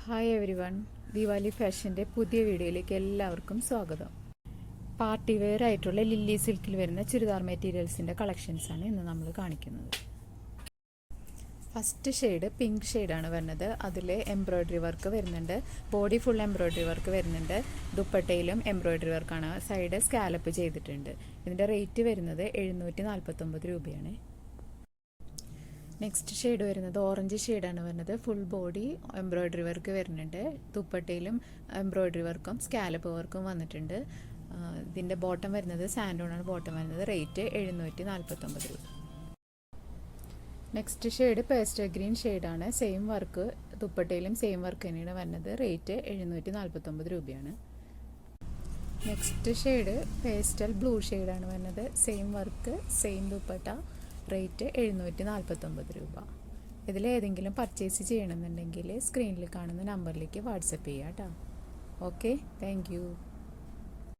Hi every one, Diwali ഫാഷൻ്റെ പുതിയ വീഡിയോയിലേക്ക് എല്ലാവർക്കും സ്വാഗതം. പാർട്ടി വെയർ ആയിട്ടുള്ള ലില്ലി സിൽക്കിൽ വരുന്ന ചുരിദാർ മെറ്റീരിയൽസിൻ്റെ കളക്ഷൻസാണ് ഇന്ന് നമ്മൾ കാണിക്കുന്നത്. ഫസ്റ്റ് ഷെയ്ഡ് പിങ്ക് ഷെയ്ഡാണ് വരുന്നത്. അതിൽ എംബ്രോയ്ഡറി വർക്ക് വരുന്നുണ്ട്, ബോഡി ഫുൾ എംബ്രോയ്ഡറി വർക്ക് വരുന്നുണ്ട്, ദുപ്പട്ടയിലും എംബ്രോയ്ഡറി വർക്കാണ്, സൈഡ് സ്കാലപ്പ് ചെയ്തിട്ടുണ്ട്. ഇതിൻ്റെ റേറ്റ് വരുന്നത് 749 രൂപയാണ്. നെക്സ്റ്റ് ഷെയ്ഡ് വരുന്നത് ഓറഞ്ച് ഷെയ്ഡാണ് വരുന്നത്. ഫുൾ ബോഡി എംബ്രോയ്ഡറി വർക്ക് വരുന്നുണ്ട്, ദുപ്പട്ടയിലും എംബ്രോയ്ഡറി വർക്കും സ്കാലപ്പ് വർക്കും വന്നിട്ടുണ്ട്. ഇതിൻ്റെ ബോട്ടം വരുന്നത് സാൻഡോണാണ് ബോട്ടം വരുന്നത്. റേറ്റ് 749 രൂപ. നെക്സ്റ്റ് ഷെയ്ഡ് പേസ്റ്റൽ ഗ്രീൻ ഷെയ്ഡാണ്. സെയിം വർക്ക് ദുപ്പട്ടയിലും സെയിം വർക്ക് തന്നെയാണ് വരുന്നത്. റേറ്റ് 749 രൂപയാണ്. നെക്സ്റ്റ് ഷെയ്ഡ് പേസ്റ്റൽ ബ്ലൂ ഷെയ്ഡാണ് വരുന്നത്. Same work same dupatta. Rate 749 രൂപ. ഇതിലേതെങ്കിലും പർച്ചേസ് ചെയ്യണമെന്നുണ്ടെങ്കിൽ സ്ക്രീനിൽ കാണുന്ന നമ്പറിലേക്ക് വാട്സപ്പ് ചെയ്യാം കേട്ടോ. Okay, thank you.